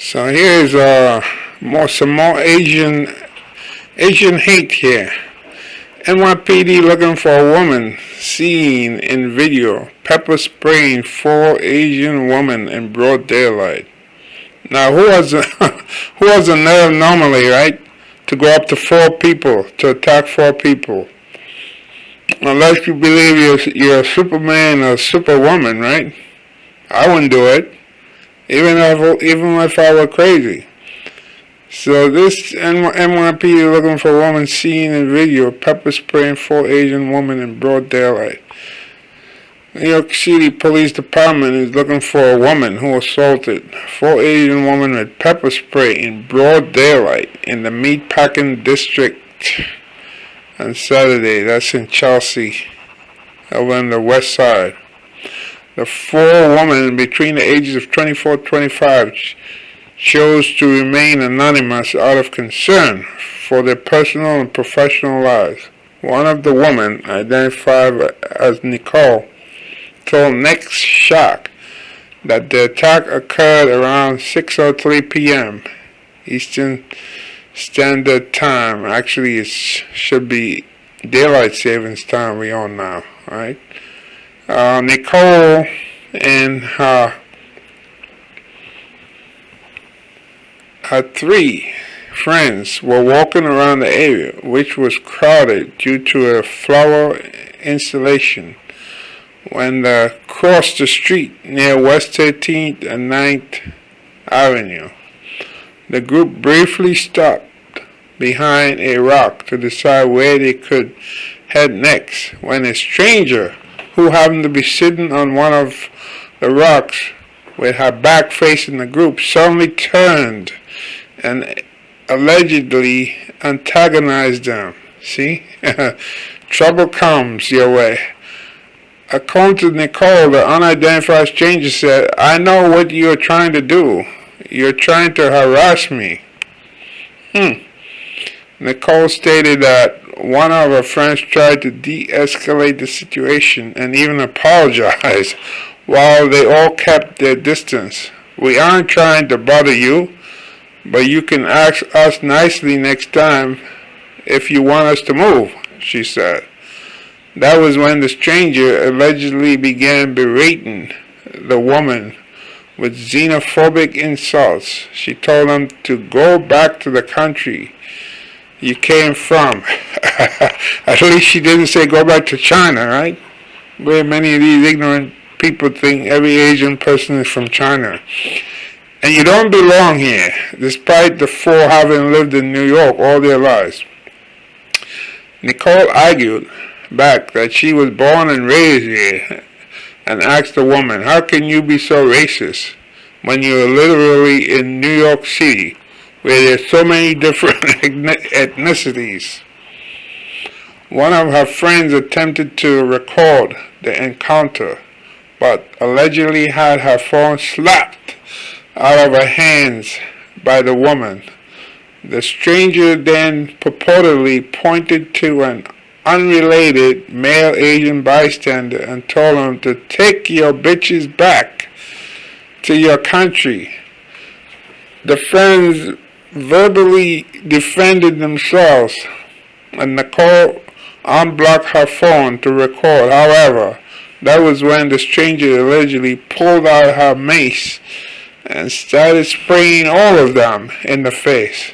So here's some more Asian hate here. NYPD looking for a woman seen in video pepper spraying 4 Asian women in broad daylight. Now who has the nerve normally, right, to go up to 4 people, to attack 4 people? Unless you believe you're a Superman or a Superwoman, right? I wouldn't do it, even if I were crazy. So this NYPD looking for a woman seen in video pepper spraying 4 Asian women in broad daylight. New York City Police Department is looking for a woman who assaulted 4 Asian women with pepper spray in broad daylight in the Meatpacking District on Saturday. That's in Chelsea, over on the west side. The 4 women between the ages of 24 and 25 chose to remain anonymous out of concern for their personal and professional lives. One of the women, identified as Nicole, told NextShark that the attack occurred around 6:03 p.m. Eastern Standard Time. Actually, it should be daylight savings time, we all know, right? Nicole and her 3 friends were walking around the area, which was crowded due to a flower installation, when they crossed the street near West 13th and 9th Avenue. The group briefly stopped behind a rock to decide where they could head next, when a stranger who happened to be sitting on one of the rocks with her back facing the group suddenly turned and allegedly antagonized them. See? Trouble comes your way. According to Nicole, the unidentified stranger said, "I know what you're trying to do. You're trying to harass me." Nicole stated that one of her friends tried to de-escalate the situation and even apologize while they all kept their distance. "We aren't trying to bother you, but you can ask us nicely next time if you want us to move," she said. That was when the stranger allegedly began berating the woman with xenophobic insults. She told them to go back to the country you came from. At least she didn't say go back to China, right? Where many of these ignorant people think every Asian person is from China. And you don't belong here, despite the 4 having lived in New York all their lives. Nicole argued back that she was born and raised here, and asked the woman, "How can you be so racist when you're literally in New York City, where there's so many different ethnicities?" One of her friends attempted to record the encounter, but allegedly had her phone slapped out of her hands by the woman. The stranger then purportedly pointed to an unrelated male Asian bystander and told him to take your bitches back to your country. The friends verbally defended themselves, and Nicole unblocked her phone to record. However, that was when the stranger allegedly pulled out her mace and started spraying all of them in the face.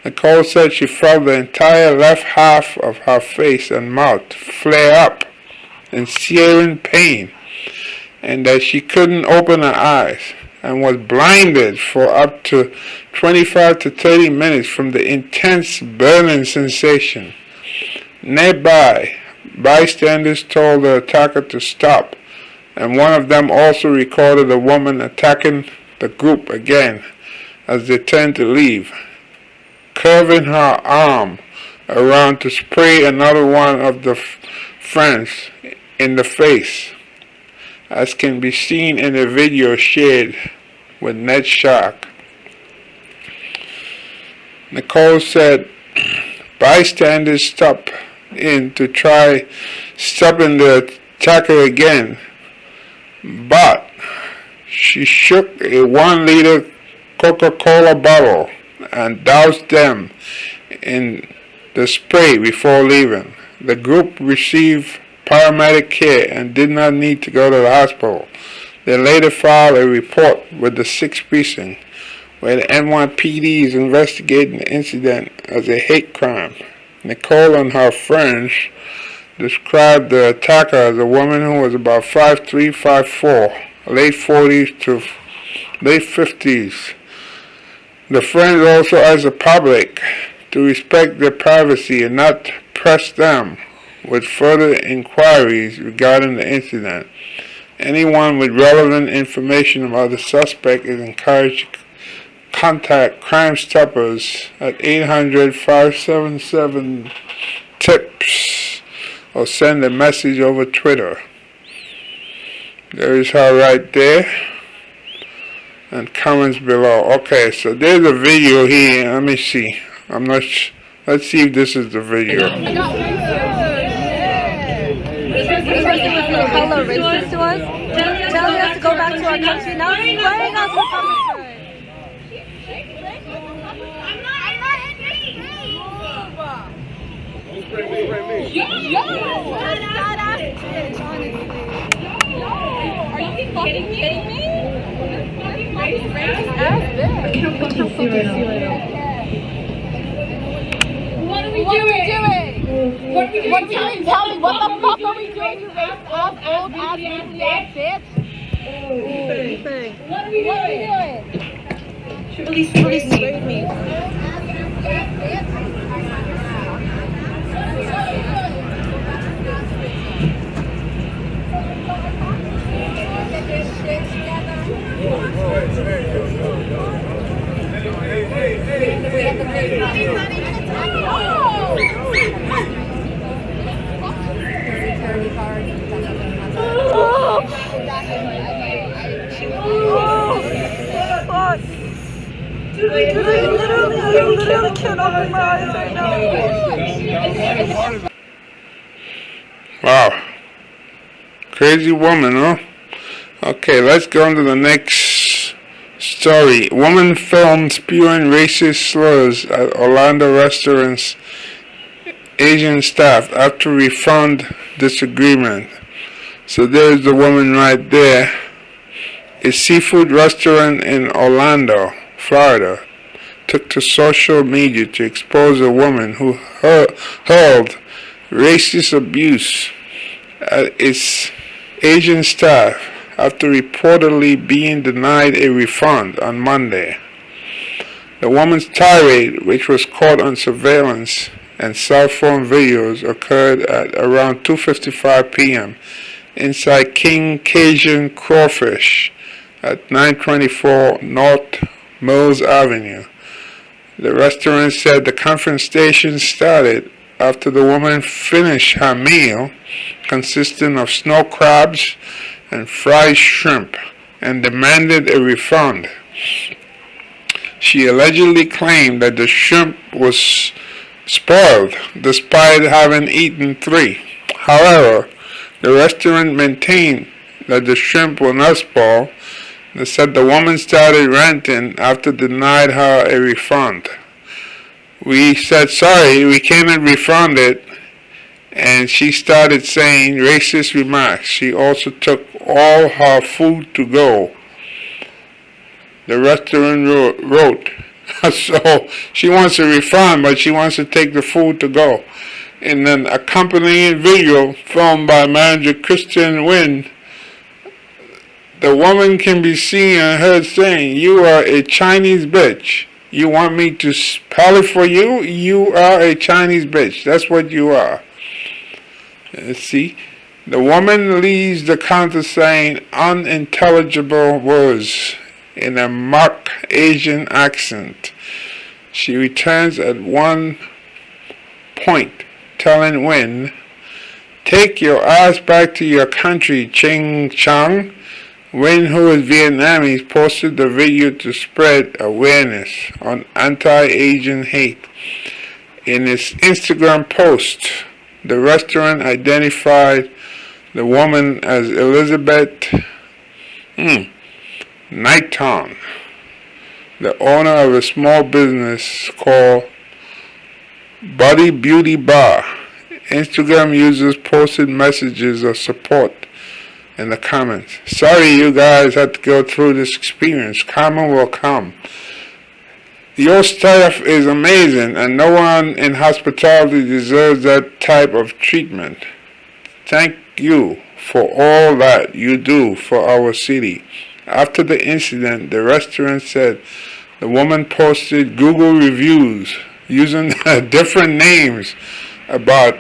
Nicole said she felt the entire left half of her face and mouth flare up in searing pain, and that she couldn't open her eyes and was blinded for up to 25 to 30 minutes from the intense burning sensation. Nearby, bystanders told the attacker to stop, and one of them also recorded a woman attacking the group again as they turned to leave, curving her arm around to spray another one of the friends in the face, as can be seen in a video shared with NextShark. Nicole said bystanders stopped in to try stopping the attacker again, but she shook a 1-liter Coca-Cola bottle and doused them in the spray before leaving. The group received paramedic care and did not need to go to the hospital. They later filed a report with the 6th Precinct, where the NYPD is investigating the incident as a hate crime. Nicole and her friends described the attacker as a woman who was about 5'3", 5'4", late 40s to late 50s. The friends also asked the public to respect their privacy and not press them with further inquiries regarding the incident. Anyone with relevant information about the suspect is encouraged to contact Crime Stoppers at 800-577-TIPS or send a message over Twitter. There is her right there. And comments below. Okay, so there's a video here. Let me see. Let's see if this is the video. Hella racist to us, telling us to go back to our country. Now he's spraying us with pepper spray. Are you fucking kidding me? What are we doing? What are we doing? Tell me, what the fuck are we doing, you racist ass, old ass, ugly ass bitch? What are we doing? She really sprayed me. I literally can't open my eyes right now. Wow. Crazy woman, huh? Okay, let's go on to the next story. Woman filmed spewing racist slurs at Orlando restaurant's Asian staff after refund disagreement. So there's the woman right there. A seafood restaurant in Orlando, Florida, took to social media to expose a woman who hurled racist abuse at its Asian staff after reportedly being denied a refund on Monday. The woman's tirade, which was caught on surveillance and cell phone videos, occurred at around 2:55 p.m. inside King Cajun Crawfish at 924 North Mills Avenue. The restaurant said the confrontation started after the woman finished her meal, consisting of snow crabs and fried shrimp, and demanded a refund. She allegedly claimed that the shrimp was spoiled despite having eaten 3. However, the restaurant maintained that the shrimp were not spoiled. They said the woman started ranting after denied her a refund. We said, sorry, we cannot refund it. And she started saying racist remarks. She also took all her food to go. The restaurant wrote. So she wants a refund, but she wants to take the food to go. In an accompanying video filmed by manager Kristen Wynn, the woman can be seen and heard saying, "You are a Chinese bitch. You want me to spell it for you? You are a Chinese bitch. That's what you are." See? The woman leaves the counter saying unintelligible words in a mock Asian accent. She returns at one point, telling Wynn, "Take your ass back to your country, Ching Chang." Wynn, who is Vietnamese, posted the video to spread awareness on anti-Asian hate. In its Instagram post, the restaurant identified the woman as Elizabeth Knighton. the owner of a small business called Body Beauty Bar. Instagram users posted messages of support in the comments. Sorry you guys had to go through this experience. Karma will come. Your staff is amazing and no one in hospitality deserves that type of treatment. Thank you for all that you do for our city. After the incident, the restaurant said the woman posted Google reviews using different names about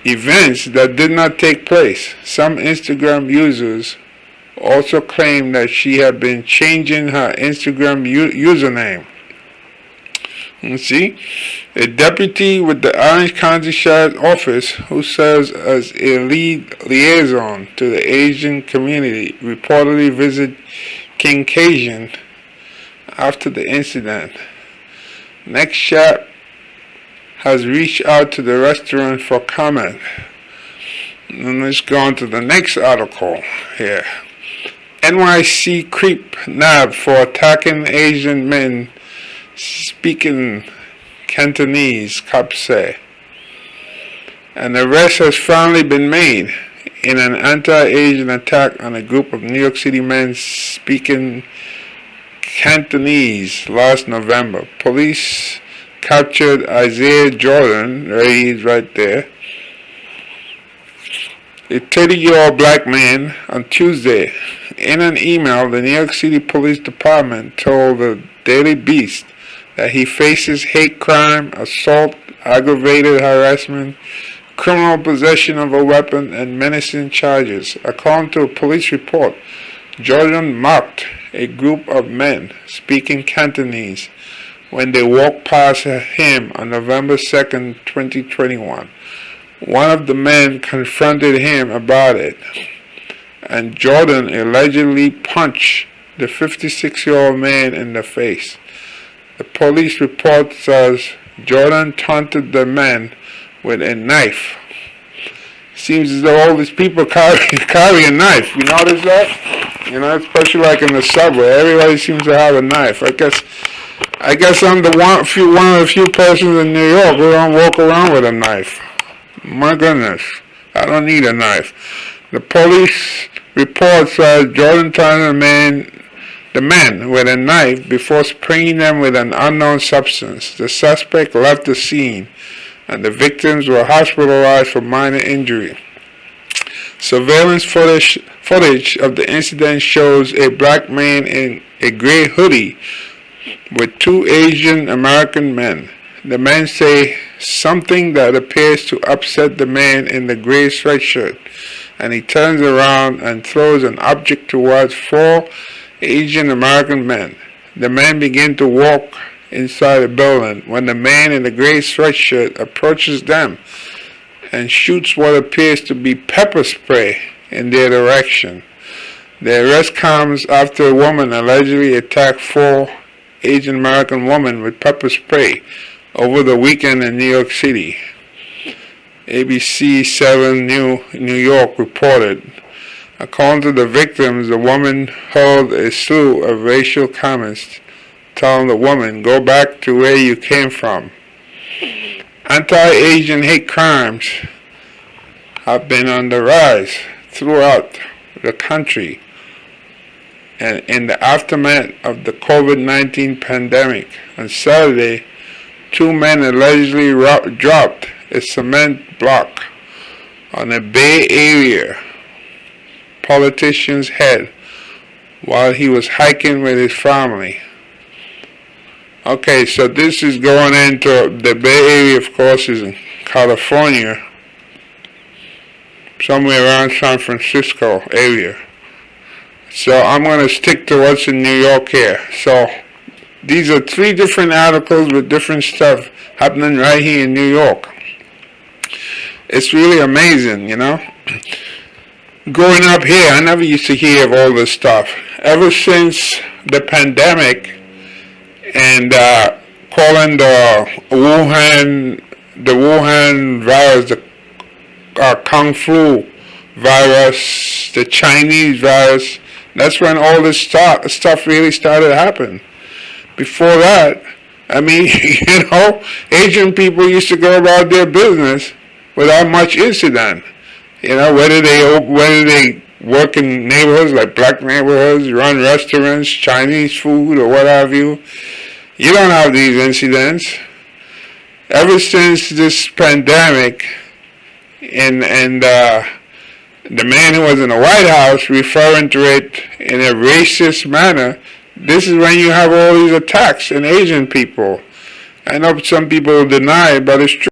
events that did not take place. Some Instagram users also claimed that she had been changing her Instagram username. You see, a deputy with the Orange County Sheriff's Office, who serves as a liaison to the Asian community, reportedly visited King Cajun after the incident. NextShark has reached out to the restaurant for comment. And let's go on to the next article here. NYC creep nabbed for attacking Asian men speaking Cantonese, cops say. An arrest has finally been made in an anti-Asian attack on a group of New York City men speaking Cantonese last November. Police captured Isaiah Jordan, he's right there, a 30-year-old black man, on Tuesday. In an email, the New York City Police Department told the Daily Beast that he faces hate crime, assault, aggravated harassment, criminal possession of a weapon, and menacing charges. According to a police report, Jordan mocked a group of men speaking Cantonese when they walked past him on November 2nd, 2021. One of the men confronted him about it, and Jordan allegedly punched the 56-year-old man in the face. The police report says Jordan taunted the man with a knife. Seems as though all these people carry a knife. You notice that? You know, especially like in the subway, everybody seems to have a knife. I guess I'm one of the few persons in New York who don't walk around with a knife. My goodness, I don't need a knife. The police report says Jordan taunted the men with a knife before spraying them with an unknown substance. The suspect left the scene, and the victims were hospitalized for minor injury. Surveillance footage of the incident shows a black man in a gray hoodie with two Asian American men. The men say something that appears to upset the man in the gray sweatshirt, and he turns around and throws an object towards four Asian American men. The men begin to walk inside the building when the man in the gray sweatshirt approaches them and shoots what appears to be pepper spray in their direction. The arrest comes after a woman allegedly attacked four Asian American women with pepper spray over the weekend in New York City. ABC 7 New York reported. According to the victims, the woman hurled a slew of racial comments, telling the woman, "Go back to where you came from." Anti-Asian hate crimes have been on the rise throughout the country, and in the aftermath of the COVID-19 pandemic. On Saturday, two men allegedly dropped a cement block on a Bay Area politician's head while he was hiking with his family. Okay, so this is going into the Bay Area, of course, is in California, somewhere around San Francisco area. So I'm going to stick to what's in New York here. So these are three different articles with different stuff happening right here in New York. It's really amazing, you know. Growing up here, I never used to hear of all this stuff. Ever since the pandemic and calling the Wuhan virus, the Kung Flu virus, the Chinese virus, that's when all this stuff really started happening. Before that, I mean, Asian people used to go about their business without much incident. Whether they work in neighborhoods like black neighborhoods, run restaurants, Chinese food, or what have you. You don't have these incidents. Ever since this pandemic, and the man who was in the White House referring to it in a racist manner, this is when you have all these attacks on Asian people. I know some people deny it, but it's true.